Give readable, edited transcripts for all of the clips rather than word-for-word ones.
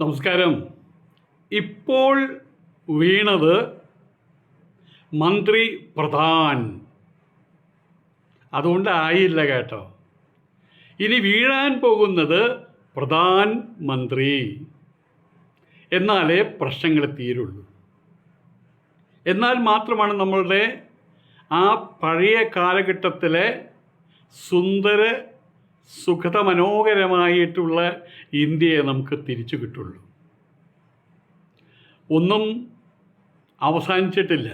നമസ്കാരം. ഇപ്പോൾ വീണത് മന്ത്രി പ്രധാൻ, അതുകൊണ്ടായില്ല കേട്ടോ. ഇനി വീഴാൻ പോകുന്നത് പ്രധാൻ മന്ത്രി. എന്നാലേ പ്രശ്നങ്ങൾ തീരുള്ളൂ. എന്നാൽ മാത്രമാണ് നമ്മളുടെ ആ പഴയ കാലഘട്ടത്തിലെ സുന്ദര സുഖതമനോഹരമായിട്ടുള്ള ഇന്ത്യയെ നമുക്ക് തിരിച്ചു കിട്ടുള്ളൂ. ഒന്നും അവസാനിച്ചിട്ടില്ല,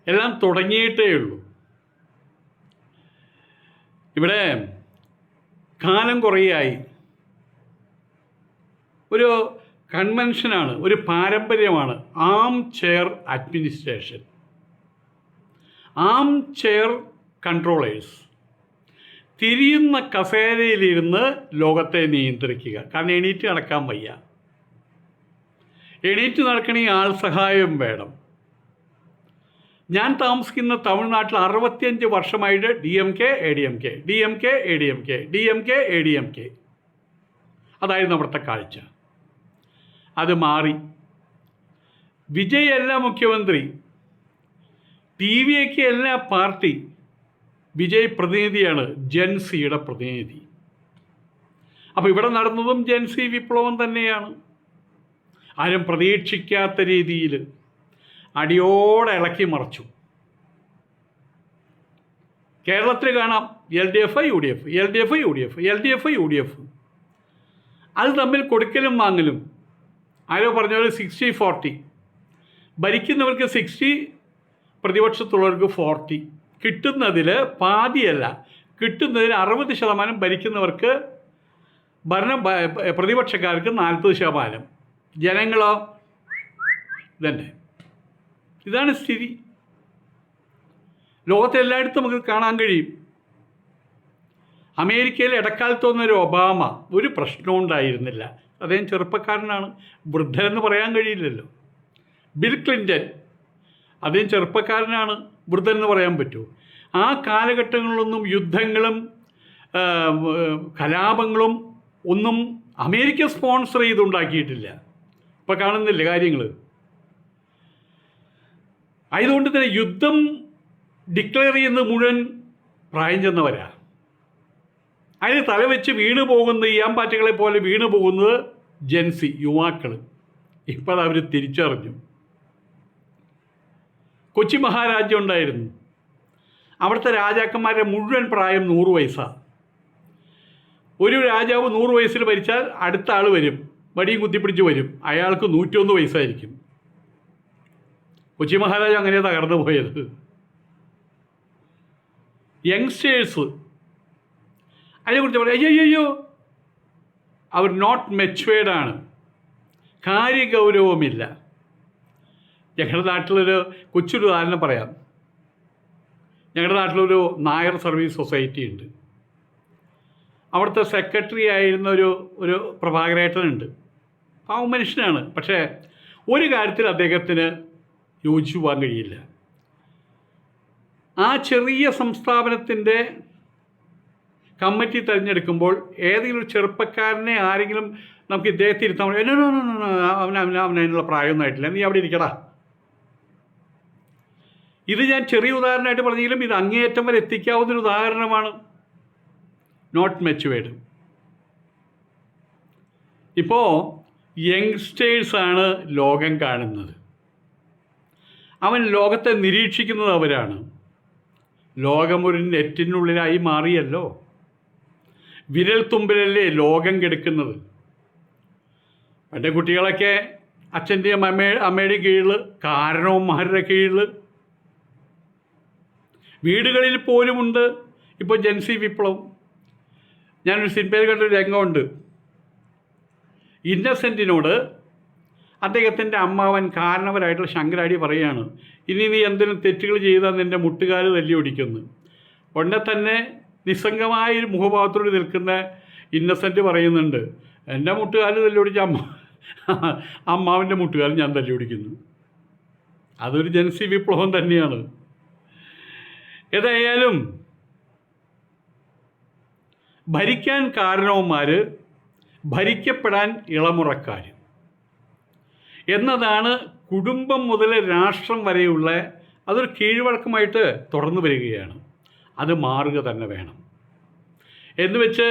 എല്ലാം തുടങ്ങിയിട്ടേ ഉള്ളൂ. ഇവിടെ കാലം കുറേയായി. ഒരു കൺവെൻഷനാണ്, ഒരു പാരമ്പര്യമാണ് ആം ചെയർ അഡ്മിനിസ്ട്രേഷൻ, ആം ചെയർ കൺട്രോളേഴ്സ്. തിരിയുന്ന കസേരയിലിരുന്ന് ലോകത്തെ നിയന്ത്രിക്കുക. കാരണം എണീറ്റ് നടക്കാൻ വയ്യ. എണീറ്റ് നടക്കണമെങ്കിൽ ആൾ സഹായം വേണം. ഞാൻ താമസിക്കുന്ന തമിഴ്നാട്ടിൽ 65 വർഷമായിട്ട് DMK ADMK DMK ADMK DMK ADMK അതായിരുന്നു അവിടുത്തെ കാഴ്ച. അത് മാറി. വിജയ് അല്ല മുഖ്യമന്ത്രി, TVK അല്ല പാർട്ടി. വിജയ് പ്രതിനിധിയാണ്, ജൻസിയുടെ പ്രതിനിധി. അപ്പോൾ ഇവിടെ നടന്നതും ജൻസി വിപ്ലവം തന്നെയാണ്. ആരും പ്രതീക്ഷിക്കാത്ത രീതിയിൽ അടിയോടെ ഇളക്കി മറിച്ചു. കേരളത്തിൽ കാണാം LDF UDF LDF UDF LDF UDF. അത് തമ്മിൽ കൊടുക്കലും വാങ്ങലും. ആരോ പറഞ്ഞ പോലെ 60-40. ഭരിക്കുന്നവർക്ക് 60, പ്രതിപക്ഷത്തുള്ളവർക്ക് 40. കിട്ടുന്നതിൽ പാതിയല്ല, കിട്ടുന്നതിൽ 60% ഭരിക്കുന്നവർക്ക്, പ്രതിപക്ഷക്കാർക്ക് 40%. ജനങ്ങളോ ഇതന്നെ. ഇതാണ് സ്ഥിതി. ലോകത്തെല്ലായിടത്തും നമുക്ക് കാണാൻ കഴിയും. അമേരിക്കയിൽ ഇടക്കാലത്തൊന്നൊരു ഒബാമ ഒരു പ്രശ്നവും ഉണ്ടായിരുന്നില്ല. അദ്ദേഹം ചെറുപ്പക്കാരനാണ്, വൃദ്ധരെന്ന് പറയാൻ കഴിയില്ലല്ലോ. ബിൽ ക്ലിൻ്റൺ, അദ്ദേഹം ചെറുപ്പക്കാരനാണ്, വൃദ്ധരെന്ന് പറയാൻ പറ്റുമോ? ആ കാലഘട്ടങ്ങളിലൊന്നും യുദ്ധങ്ങളും കലാപങ്ങളും ഒന്നും അമേരിക്ക സ്പോൺസർ ചെയ്തുണ്ടാക്കിയിട്ടില്ല. ഇപ്പോൾ കാണുന്നില്ല കാര്യങ്ങൾ. ആയതുകൊണ്ട് തന്നെ യുദ്ധം ഡിക്ലെയർ ചെയ്യുന്നത് മുഴുവൻ പ്രായം ചെന്നവരാ. അതിന് തലവെച്ച് വീണ് പോകുന്ന ഈയാമ്പാറ്റകളെ പോലെ വീണ് പോകുന്നത് ജൻസി യുവാക്കൾ. ഇപ്പോൾ അത് അവർ തിരിച്ചറിഞ്ഞു. കൊച്ചി മഹാരാജ്യം ഉണ്ടായിരുന്നു. അവിടുത്തെ രാജാക്കന്മാരുടെ മുഴുവൻ പ്രായം 100 വയസ്സാണ്. ഒരു രാജാവ് 100 വയസ്സിൽ ഭരിച്ചാൽ അടുത്ത ആൾ വരും, വടിയും കുത്തിപ്പിടിച്ച് വരും, അയാൾക്ക് 101 വയസ്സായിരിക്കും. കൊച്ചി മഹാരാജ അങ്ങനെ തകർന്നു പോയത്. യങ്സ്റ്റേഴ്സ് അതിനെക്കുറിച്ച് പറയാം, അയ്യോ അവർ നോട്ട് മെച്വേർഡാണ്, കാര്യഗൗരവമില്ല. ഞങ്ങളുടെ നാട്ടിലൊരു കൊച്ചൊരു ഉദാഹരണം പറയാം. ഞങ്ങളുടെ നാട്ടിലൊരു നായർ സർവീസ് സൊസൈറ്റി ഉണ്ട്. അവിടുത്തെ സെക്രട്ടറി ആയിരുന്ന ഒരു പ്രഭാകരേട്ടനുണ്ട്. പാവം മനുഷ്യനാണ്. പക്ഷേ ഒരു കാര്യത്തിൽ അദ്ദേഹത്തിന് യോജിച്ചു പോകാൻ കഴിയില്ല. ആ ചെറിയ സംസ്ഥാപനത്തിൻ്റെ കമ്മിറ്റി തിരഞ്ഞെടുക്കുമ്പോൾ ഏതെങ്കിലും ഒരു ചെറുപ്പക്കാരനെ ആരെങ്കിലും നമുക്ക് ഇദ്ദേഹത്തെ ഇരുത്താൻ അവനതിനുള്ള പ്രായമൊന്നും ആയിട്ടില്ല, നീ അവിടെ ഇരിക്കടാ. ഇത് ഞാൻ ചെറിയ ഉദാഹരണമായിട്ട് പറഞ്ഞെങ്കിലും ഇത് അങ്ങേയറ്റം വരെ എത്തിക്കാവുന്നൊരു ഉദാഹരണമാണ്. നോട്ട് മെച്വേർഡ്. ഇപ്പോൾ യങ്സ്റ്റേഴ്സാണ് ലോകം കാണുന്നത്. അവൻ ലോകത്തെ നിരീക്ഷിക്കുന്നത് അവരാണ്. ലോകം ഒരു നെറ്റിനുള്ളിലായി മാറിയല്ലോ. വിരൽ തുമ്പിലല്ലേ ലോകം കിടക്കുന്നത്. പണ്ട് കുട്ടികളൊക്കെ അച്ഛൻ്റെയും അമ്മയുടെയും കീഴിൽ, കാരണവന്മാരുടെ കീഴിൽ, വീടുകളിൽ പോലുമുണ്ട്. ഇപ്പോൾ ജൻസി വിപ്ലവം. ഞാനൊരു സിനിമയിൽ കണ്ടൊരു രംഗമുണ്ട്. ഇന്നസെൻറ്റിനോട് അദ്ദേഹത്തിൻ്റെ അമ്മാവൻ കാരണവരായിട്ടുള്ള ശങ്കരാടി പറയുകയാണ്, ഇനി നീ എന്തെങ്കിലും തെറ്റുകൾ ചെയ്താൽ നിൻ്റെ മുട്ടുകാല് തല്ലി ഒടിക്കുന്നു. ഉടനെ തന്നെ നിസ്സംഗമായൊരു മുഖഭാവത്തോട് നിൽക്കുന്ന ഇന്നസെൻറ്റ് പറയുന്നുണ്ട്, എൻ്റെ മുട്ടുകാല് തല്ലി ഒടിച്ച അമ്മാവൻ്റെ മുട്ടുകാല് ഞാൻ തല്ലി ഒടിക്കുന്നു. അതൊരു ജൻസി വിപ്ലവം തന്നെയാണ്. ഏതായാലും ഭരിക്കാൻ കാരണവന്മാർ ഭരിക്കപ്പെടാൻ ഇളമുറക്കാർ എന്നതാണ് കുടുംബം മുതൽ രാഷ്ട്രം വരെയുള്ള അതൊരു കീഴ്വഴക്കമായിട്ട് തുടർന്നു വരികയാണ്. അത് മാറുക തന്നെ വേണം. എന്ന് വെച്ച്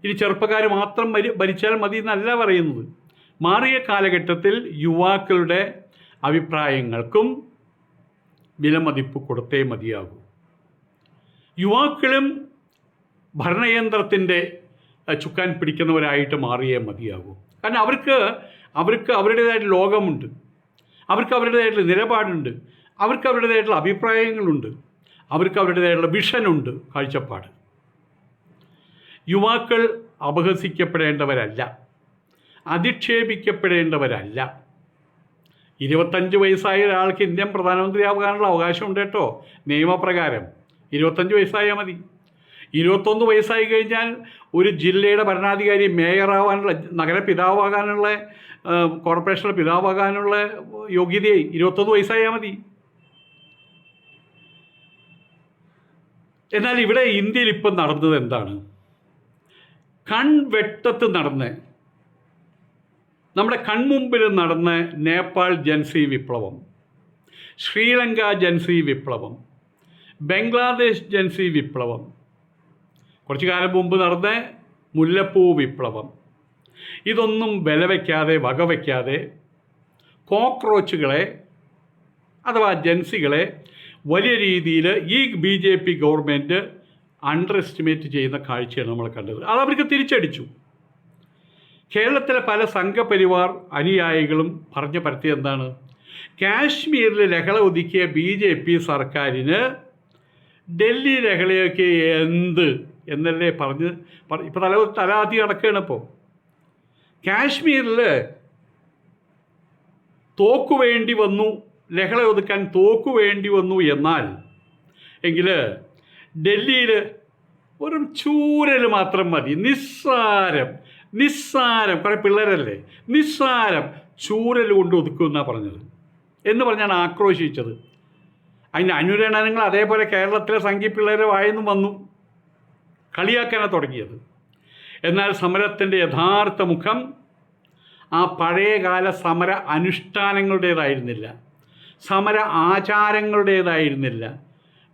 ഇനി ചെറുപ്പക്കാർ മാത്രം ഭരിച്ചാൽ മതി എന്നല്ല പറയുന്നത്. മാറിയ കാലഘട്ടത്തിൽ യുവാക്കളുടെ അഭിപ്രായങ്ങൾക്കും വിലമതിപ്പ് കൊടുത്തേ മതിയാകൂ. യുവാക്കളും ഭരണയന്ത്രത്തിൻ്റെ ചുക്കാൻ പിടിക്കുന്നവരായിട്ട് മാറിയേ മതിയാകൂ. കാരണം അവർക്ക് അവരുടേതായിട്ട് ലോകമുണ്ട്, അവർക്ക് അവരുടേതായിട്ടുള്ള നിലപാടുണ്ട്, അവർക്ക് അവരുടേതായിട്ടുള്ള അഭിപ്രായങ്ങളുണ്ട്, അവർക്ക് അവരുടേതായിട്ടുള്ള വിഷനുണ്ട്, കാഴ്ചപ്പാട്. യുവാക്കൾ അപഹസിക്കപ്പെടേണ്ടവരല്ല, അധിക്ഷേപിക്കപ്പെടേണ്ടവരല്ല. 25 വയസ്സായ ഒരാൾക്ക് ഇന്ത്യൻ പ്രധാനമന്ത്രിയാകാനുള്ള അവകാശമുണ്ട് കേട്ടോ. നിയമപ്രകാരം 25 വയസ്സായാൽ മതി. 21 വയസ്സായി കഴിഞ്ഞാൽ ഒരു ജില്ലയുടെ ഭരണാധികാരി, മേയറാവാനുള്ള, നഗരപിതാവാകാനുള്ള, കോർപ്പറേഷനിലെ പിതാവാകാനുള്ള യോഗ്യതയായി 21 വയസ്സായാൽ മതി. എന്നാൽ ഇവിടെ ഇന്ത്യയിൽ ഇപ്പം നടന്നത് എന്താണ്? കൺവെട്ടത്ത് നടന്ന് നമ്മുടെ കൺമുമ്പിൽ നടന്ന നേപ്പാൾ ജൻസി വിപ്ലവം, ശ്രീലങ്ക ജൻസി വിപ്ലവം, ബംഗ്ലാദേശ് ജൻസി വിപ്ലവം, കുറച്ചു കാലം മുമ്പ് നടന്ന മുല്ലപ്പൂ വിപ്ലവം, ഇതൊന്നും വിലവയ്ക്കാതെ വകവയ്ക്കാതെ കോക്രോച്ചുകളെ അഥവാ ജൻസികളെ വലിയ രീതിയിൽ ഈ BJP ഗവൺമെൻറ് അണ്ടർ എസ്റ്റിമേറ്റ് ചെയ്യുന്ന കാഴ്ചയാണ് നമ്മൾ കണ്ടത്. അതവർക്ക് തിരിച്ചടിച്ചു. കേരളത്തിലെ പല സംഘപരിവാർ അനുയായികളും പറഞ്ഞു പരത്തിയത് എന്താണ്? കാശ്മീരിൽ ലഹള ഒതുക്കിയ BJP സർക്കാരിന് ഡൽഹി ലഹളയൊക്കെ എന്ത് എന്നല്ലേ പറഞ്ഞ് ഇപ്പോൾ തലാതി നടക്കുകയാണ്. ഇപ്പോൾ കാശ്മീരിൽ തോക്കു വേണ്ടി വന്നു, ലഹള ഒതുക്കാൻ തോക്കു വേണ്ടി വന്നു എന്നാൽ എങ്കിൽ ഡൽഹിയിൽ ഒരു ചൂരൽ മാത്രം മതി, നിസ്സാരം കുറേ പിള്ളേരല്ലേ, നിസ്സാരം ചൂരൽ കൊണ്ട് ഒതുക്കുമെന്നാണ് പറഞ്ഞത് എന്ന് പറഞ്ഞാണ് ആക്രോശിച്ചത്. അതിൻ്റെ അനുരണനങ്ങൾ അതേപോലെ കേരളത്തിലെ സംഘി പിള്ളേരെ വായെന്നും വന്നു കളിയാക്കാനാണ് തുടങ്ങിയത്. എന്നാൽ സമരത്തിൻ്റെ യഥാർത്ഥ മുഖം ആ പഴയകാല സമര അനുഷ്ഠാനങ്ങളുടേതായിരുന്നില്ല, സമര ആചാരങ്ങളുടേതായിരുന്നില്ല,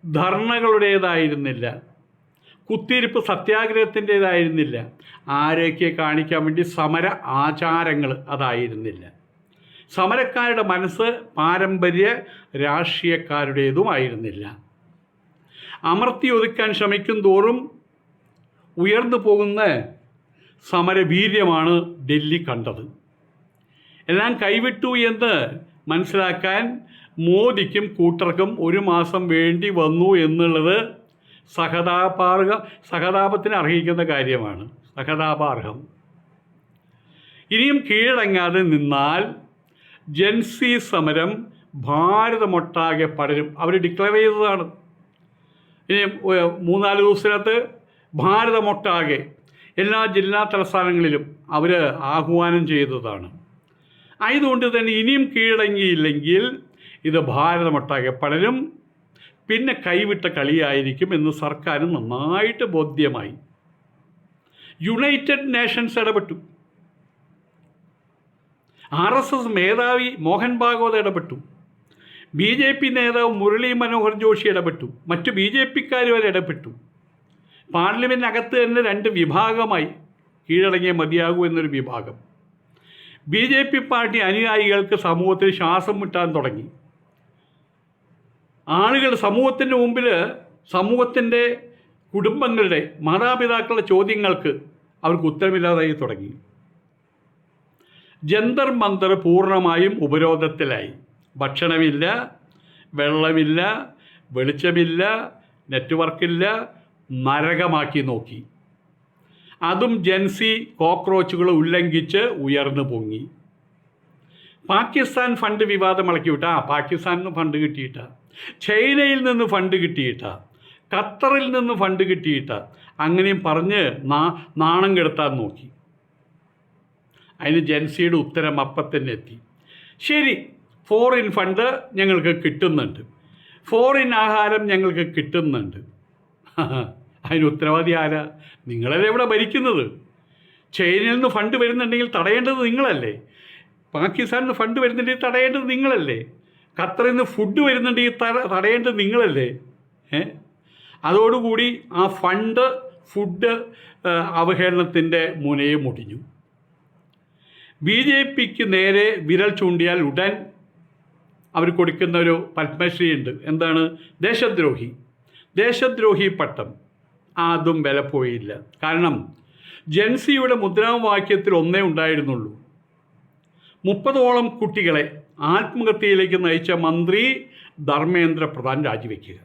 ധർണകളുടേതായിരുന്നില്ല, കുത്തിയിരിപ്പ് സത്യാഗ്രഹത്തിൻ്റേതായിരുന്നില്ല, ആരെയൊക്കെ കാണിക്കാൻ വേണ്ടി സമര ആചാരങ്ങൾ അതായിരുന്നില്ല. സമരക്കാരുടെ മനസ്സ് പാരമ്പര്യ രാഷ്ട്രീയക്കാരുടേതുമായിരുന്നില്ല. അമർത്തി ഒതുക്കാൻ ശ്രമിക്കും തോറും ഉയർന്നു പോകുന്ന സമരവീര്യമാണ് ഡൽഹി കണ്ടത്. എല്ലാം കൈവിട്ടു എന്ന് മനസ്സിലാക്കാൻ മോദിക്കും കൂട്ടർക്കും 1 മാസം വേണ്ടി വന്നു എന്നുള്ളത് സഹതാപത്തിന് അർഹിക്കുന്ന കാര്യമാണ്. സഹതാപാർഹം. ഇനിയും കീഴടങ്ങാതെ നിന്നാൽ ജൻസി സമരം ഭാരതമൊട്ടാകെ പടരും. അവർ ഡിക്ലെയർ ചെയ്തതാണ്. ഇനി 3-4 ദിവസത്തിനകത്ത് ഭാരതമൊട്ടാകെ എല്ലാ ജില്ലാ തലസ്ഥാനങ്ങളിലും അവർ ആഹ്വാനം ചെയ്തതാണ്. ആയതുകൊണ്ട് തന്നെ ഇനിയും കീഴടങ്ങിയില്ലെങ്കിൽ ഇത് ഭാരതമൊട്ടാകെ പടരും, പിന്നെ കൈവിട്ട കളിയായിരിക്കും എന്ന് സർക്കാർ നന്നായിട്ട് ബോധ്യമായി. യുണൈറ്റഡ് നേഷൻസ് ഇടപെട്ടു, RSS മേധാവി മോഹൻ ഭാഗവത് ഇടപെട്ടു, BJP നേതാവ് മുരളി മനോഹർ ജോഷി ഇടപെട്ടു, മറ്റു BJPക്കാർ വരെ ഇടപെട്ടു. പാർലമെൻറ്റിനകത്ത് തന്നെ 2 വിഭാഗമായി. കീഴടങ്ങിയ മതിയാകൂ എന്നൊരു വിഭാഗം. BJP പാർട്ടി അനുയായികൾക്ക് സമൂഹത്തിൽ ശ്വാസം മുട്ടാൻ തുടങ്ങി. ആളുകൾ സമൂഹത്തിൻ്റെ മുമ്പിൽ, സമൂഹത്തിൻ്റെ കുടുംബങ്ങളുടെ മാതാപിതാക്കളുടെ ചോദ്യങ്ങൾക്ക് അവർക്ക് ഉത്തരമില്ലാതായി തുടങ്ങി. ജന്തർ മന്തർ പൂർണ്ണമായും ഉപരോധത്തിലായി. ഭക്ഷണമില്ല, വെള്ളമില്ല, വെളിച്ചമില്ല, നെറ്റ്വർക്കില്ല, നരകമാക്കി നോക്കി. അതും ജൻസി കോക്രോച്ചുകൾ ഉല്ലംഘിച്ച് ഉയർന്നു പൊങ്ങി. പാകിസ്ഥാൻ ഫണ്ട് വിവാദം ഇളക്കി വിട്ട, പാകിസ്ഥാനിൽ നിന്ന് ഫണ്ട് കിട്ടിയിട്ട, ചൈനയിൽ നിന്ന് ഫണ്ട് കിട്ടിയിട്ട, ഖത്തറിൽ നിന്ന് ഫണ്ട് കിട്ടിയിട്ട, അങ്ങനെയും പറഞ്ഞ് നാണം കെടുത്താൻ നോക്കി. അതിന് ജൻസിയുടെ ഉത്തരം അപ്പം തന്നെ എത്തി. ശരി, ഫോറിൻ ഫണ്ട് ഞങ്ങൾക്ക് കിട്ടുന്നുണ്ട്, ഫോറിൻ ആഹാരം ഞങ്ങൾക്ക് കിട്ടുന്നുണ്ട്. അതിന് ഉത്തരവാദി ആരാ? നിങ്ങളല്ലേ ഇവിടെ ഭരിക്കുന്നത്. ചൈനയിൽ നിന്ന് ഫണ്ട് വരുന്നുണ്ടെങ്കിൽ തടയേണ്ടത് നിങ്ങളല്ലേ? പാകിസ്ഥാനിൽ നിന്ന് ഫണ്ട് വരുന്നുണ്ടെങ്കിൽ തടയേണ്ടത് നിങ്ങളല്ലേ? ഖത്തറിൽ നിന്ന് ഫുഡ് വരുന്നുണ്ടെങ്കിൽ തടയേണ്ടത് നിങ്ങളല്ലേ? അതോടുകൂടി ആ ഫുഡ് അവഹേളനത്തിൻ്റെ മുനയെ മുടിഞ്ഞു. BJPക്ക് നേരെ വിരൽ ചൂണ്ടിയാൽ ഉടൻ അവർ കൊടുക്കുന്ന ഒരു പത്മശ്രീ ഉണ്ട്. എന്താണ്? ദേശദ്രോഹി പട്ടം. അതും വില പോയില്ല. കാരണം ജൻസിയുടെ മുദ്രാവാക്യത്തിൽ ഒന്നേ ഉണ്ടായിരുന്നുള്ളൂ: 30ഓളം കുട്ടികളെ ആത്മഹത്യയിലേക്ക് നയിച്ച മന്ത്രി ധർമ്മേന്ദ്ര പ്രധാൻ രാജിവെക്കുക.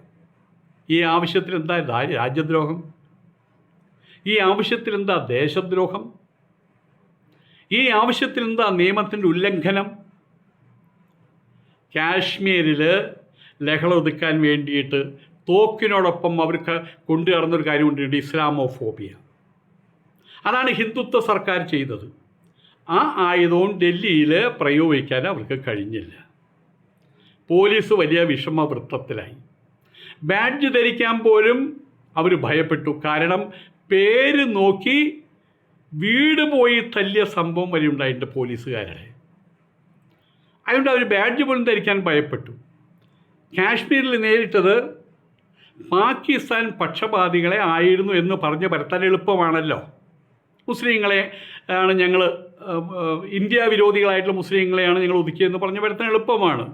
ഈ ആവശ്യത്തിൽ എന്താ രാജ്യദ്രോഹം? ഈ ആവശ്യത്തിൽ എന്താ ദേശദ്രോഹം? ഈ ആവശ്യത്തിൽ എന്താ നിയമത്തിൻ്റെ ഉല്ലംഘനം? കാശ്മീരിൽ ലഹള ഒതുക്കാൻ വേണ്ടിയിട്ട് തോക്കിനോടൊപ്പം അവർക്ക് കൊണ്ടു നടന്നൊരു കാര്യമുണ്ട്: ഇസ്ലാമോഫോബിയ. അതാണ് ഹിന്ദുത്വ സർക്കാർ ചെയ്തത്. ആ ആയുധവും ഡൽഹിയിൽ പ്രയോഗിക്കാൻ അവർക്ക് കഴിഞ്ഞില്ല. പോലീസ് വലിയ വിഷമവൃത്തത്തിലായി. ബാഡ്ജ് ധരിക്കാൻ പോലും അവർ ഭയപ്പെട്ടു. കാരണം പേര് നോക്കി വീട് പോയി തല്ലിയ സംഭവം വരെ ഉണ്ടായിട്ടുണ്ട് പോലീസുകാരുടെ. അതുകൊണ്ട് അവർ ബാഡ്ജ് പോലും ധരിക്കാൻ ഭയപ്പെട്ടു. കാശ്മീരിൽ നേരിട്ടത് പാകിസ്ഥാൻ പക്ഷപാതികളെ ആയിരുന്നു എന്ന് പറഞ്ഞ് പരത്താൻ എളുപ്പമാണല്ലോ. മുസ്ലിങ്ങളെ ആണ് ഞങ്ങൾ, ഇന്ത്യ വിരോധികളായിട്ടുള്ള മുസ്ലിങ്ങളെയാണ് ഞങ്ങൾ ഒതുക്കിയെന്ന് പറഞ്ഞ് പരത്താൻ എളുപ്പമാണ്.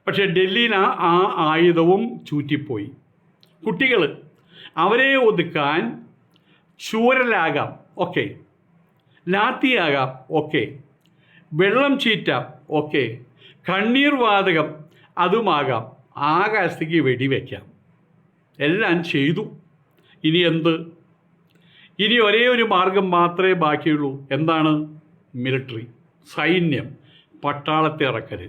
പക്ഷേ ഡൽഹിയിൽ ആ ആയുധവും ചൂറ്റിപ്പോയി. കുട്ടികൾ, അവരെ ഒതുക്കാൻ ചൂരലാകാം, ഓക്കെ, ലാത്തിയാകാം, ഓക്കെ, വെള്ളം ചീറ്റാം, ഓക്കെ, കണ്ണീർ വാതകം അതുമാകാം, ആകാശത്തേക്ക് വെടിവെക്കാം, എല്ലാം ചെയ്തു. ഇനി എന്ത്? ഇനി ഒരേ ഒരു മാർഗം മാത്രമേ ബാക്കിയുള്ളൂ. എന്താണ്? മിലിറ്ററി, സൈന്യം, പട്ടാളത്തെ ഇറക്കൽ.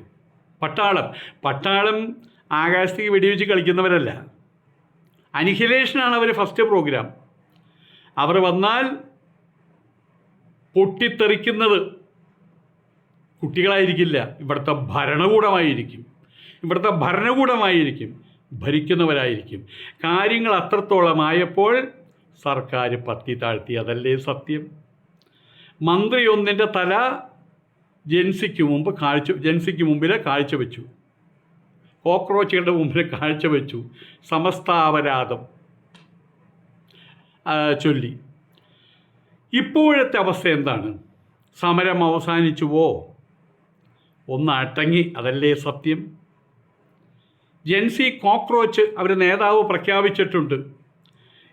പട്ടാളം ആകാശത്തേക്ക് വെടിവെച്ച് കളിക്കുന്നവരല്ല. അനിഹിലേഷനാണ് അവർ ഫസ്റ്റ് പ്രോഗ്രാം. അവർ വന്നാൽ പൊട്ടിത്തെറിക്കുന്നത് കുട്ടികളായിരിക്കില്ല, ഇവിടുത്തെ ഭരണകൂടമായിരിക്കും, ഭരിക്കുന്നവരായിരിക്കും. കാര്യങ്ങൾ അത്രത്തോളമായപ്പോൾ സർക്കാർ പത്തി താഴ്ത്തി. അതല്ലേ സത്യം? മന്ത്രി ഒന്നിൻ്റെ തല ജൻസിക്ക് മുമ്പിൽ കാഴ്ചവെച്ചു, കോക്രോച്ചുകളുടെ മുമ്പിൽ കാഴ്ചവെച്ചു, സമസ്താപരാധം ചൊല്ലി. ഇപ്പോഴത്തെ അവസ്ഥ എന്താണ്? സമരം അവസാനിച്ചുവോ? ഒന്ന് അടങ്ങി. അതല്ലേ സത്യം? ജൻസി കോക്രോച്ച് അവർ നേതാവ് പ്രഖ്യാപിച്ചിട്ടുണ്ട്,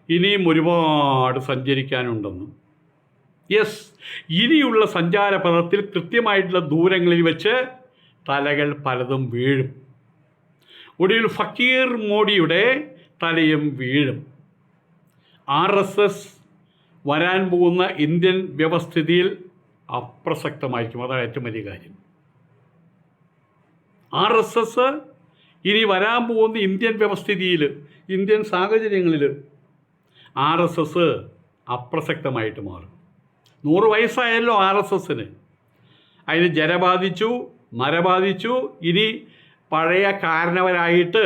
ഇനിയും ഒരുപാട് സഞ്ചരിക്കാനുണ്ടെന്ന്. യെസ്, ഇനിയുള്ള സഞ്ചാരപഥത്തിൽ കൃത്യമായിട്ടുള്ള ദൂരങ്ങളിൽ വെച്ച് തലകൾ പലതും വീഴും. ഒടുവിൽ ഫക്കീർ മോഡിയുടെ തലയും വീഴും. RSS വരാൻ പോകുന്ന ഇന്ത്യൻ വ്യവസ്ഥിതിയിൽ അപ്രസക്തമായിരിക്കും. അതാണ് ഏറ്റവും വലിയ കാര്യം. RSS ഇനി വരാൻ പോകുന്ന ഇന്ത്യൻ വ്യവസ്ഥിതിയിൽ, ഇന്ത്യൻ സാഹചര്യങ്ങളിൽ RSS അപ്രസക്തമായിട്ട് മാറും. 100 വയസ്സായല്ലോ RSSന്. അതിന് ജരബാധിച്ചു, നരബാധിച്ചു. ഇനി പഴയ കാരണവരായിട്ട്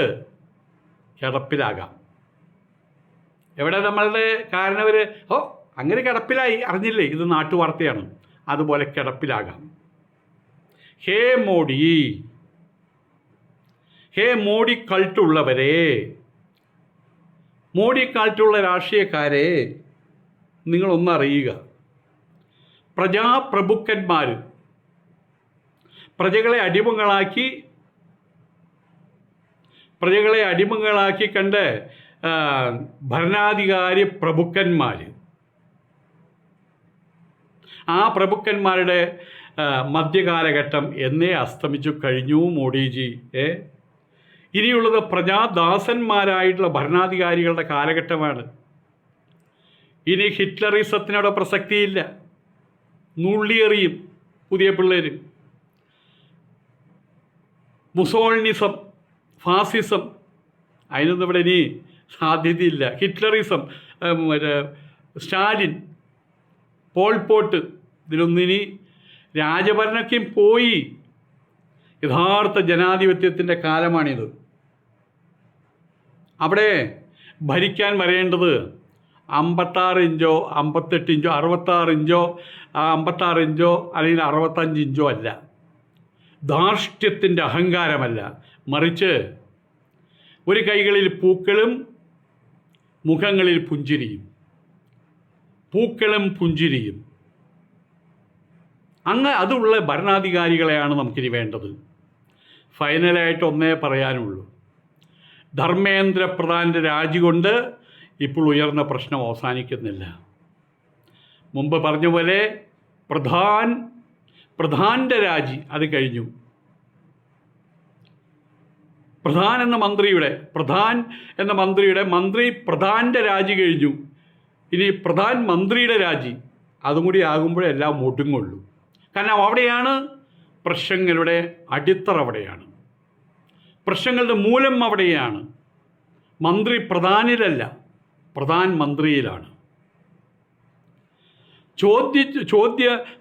കിടപ്പിലാകാം. എവിടെ നമ്മളുടെ കാരണവർ? അങ്ങനെ കിടപ്പിലായി, അറിഞ്ഞില്ലേ? ഇത് നാട്ടുവാർത്തയാണ്. അതുപോലെ കിടപ്പിലാകാം. ഹേ മോഡി കൾട്ടുള്ളവരെ, മോഡി കൾട്ടുള്ള രാഷ്ട്രീയക്കാരെ, നിങ്ങളൊന്നറിയുക. പ്രജാപ്രഭുക്കന്മാർ പ്രജകളെ അടിമകളാക്കി കണ്ട് ഭരണാധികാരി പ്രഭുക്കന്മാർ, ആ പ്രഭുക്കന്മാരുടെ മധ്യകാലഘട്ടം എന്നേ അസ്തമിച്ചു കഴിഞ്ഞു മോഡിജി. ഇനിയുള്ളത് പ്രജാദാസന്മാരായിട്ടുള്ള ഭരണാധികാരികളുടെ കാലഘട്ടമാണ്. ഇനി ഹിറ്റ്ലറിസത്തിനോട് പ്രസക്തിയില്ല. നുള്ളിയെറിയും പുതിയ പിള്ളേർ. മുസോളിനിസം, ഫാസിസം, അതിനൊന്നും ഇവിടെ ഇനി സാധ്യതയില്ല. ഹിറ്റ്ലറിസം, സ്റ്റാലിൻ, പോൾപോട്ട്, ഇതിലൊന്നിനി രാജഭരണക്കും പോയി. യഥാർത്ഥ ജനാധിപത്യത്തിൻ്റെ കാലമാണിത്. അവിടെ ഭരിക്കാൻ വരേണ്ടത് 56 ഇഞ്ചോ 58 ഇഞ്ചോ 66 ഇഞ്ചോ 56 ഇഞ്ചോ അല്ലെങ്കിൽ 65 ഇഞ്ചോ അല്ല. ധാർഷ്ട്യത്തിൻ്റെ അഹങ്കാരമല്ല, മറിച്ച് ഒരു കൈകളിൽ പൂക്കളും മുഖങ്ങളിൽ പുഞ്ചിരിയും, പൂക്കളും പുഞ്ചിരിയും. അതുള്ള ഭരണാധികാരികളെയാണ് നമുക്കിനി വേണ്ടത്. ഫൈനലായിട്ട് ഒന്നേ പറയാനുള്ളൂ. ധർമ്മേന്ദ്ര പ്രധാൻ്റെ രാജി കൊണ്ട് ഇപ്പോൾ ഉയർന്ന പ്രശ്നം അവസാനിക്കുന്നില്ല. മുമ്പ് പറഞ്ഞ പോലെ പ്രധാൻ്റെ രാജി അത് കഴിഞ്ഞു. പ്രധാൻ എന്ന മന്ത്രിയുടെ പ്രധാൻ്റെ രാജി കഴിഞ്ഞു. ഇനി പ്രധാൻ മന്ത്രിയുടെ രാജി അതും കൂടി ആകുമ്പോഴേ എല്ലാം ഒടുങ്ങുള്ളൂ. കാരണം അവിടെയാണ് പ്രശ്നങ്ങളുടെ അടിത്തറ, അവിടെയാണ് പ്രശ്നങ്ങളുടെ മൂലം, അവിടെയാണ്. മന്ത്രി പ്രധാനിലല്ല, പ്രധാൻ മന്ത്രിയിലാണ്.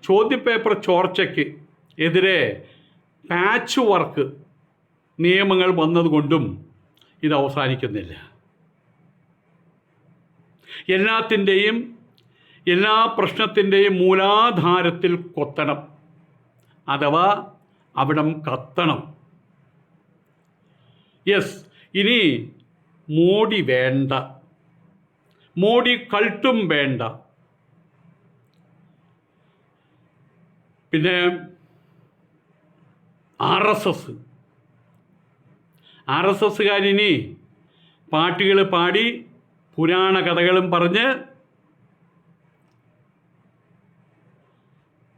ചോദ്യപേപ്പർ ചോർച്ചയ്ക്ക് എതിരെ പാച്ച് വർക്ക് നിയമങ്ങൾ വന്നതുകൊണ്ടും ഇത് അവസാനിക്കുന്നില്ല. എല്ലാ പ്രശ്നത്തിൻ്റെയും മൂലാധാരത്തിൽ കൊത്തണം, അഥവാ അവിടം കത്തണം. യെസ്, ഇനി മോഡി വേണ്ട, മോഡി കൾട്ടും വേണ്ട. പിന്നെ ആർ എസ് എസ്സുകാരിനി പാട്ടുകൾ പാടി പുരാണ കഥകളും പറഞ്ഞ്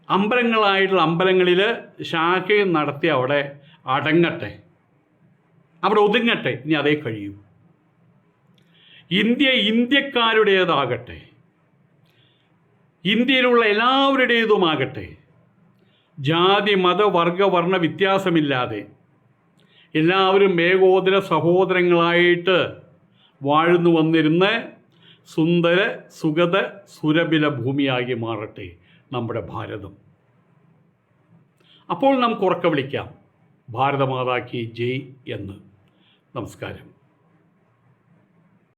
അമ്പലങ്ങളിൽ ശാഖയും നടത്തി അവിടെ അടങ്ങട്ടെ, അവിടെ ഒതുങ്ങട്ടെ. ഇനി അതേ കഴിയൂ. ഇന്ത്യക്കാരുടേതാകട്ടെ, ഇന്ത്യയിലുള്ള എല്ലാവരുടേതുമാകട്ടെ. ജാതി മത വർഗ വർണ്ണ വ്യത്യാസമില്ലാതെ എല്ലാവരും ഏകോദര സഹോദരങ്ങളായിട്ട് വാഴ്ന്നു വന്നിരുന്ന സുന്ദര സുഗത സുരഭില ഭൂമിയായി മാറട്ടെ നമ്മുടെ ഭാരതം. അപ്പോൾ നമുക്ക് ഉറക്കെ വിളിക്കാം ഭാരതമാതാ കി ജയ് എന്ന്. നമസ്കാരം.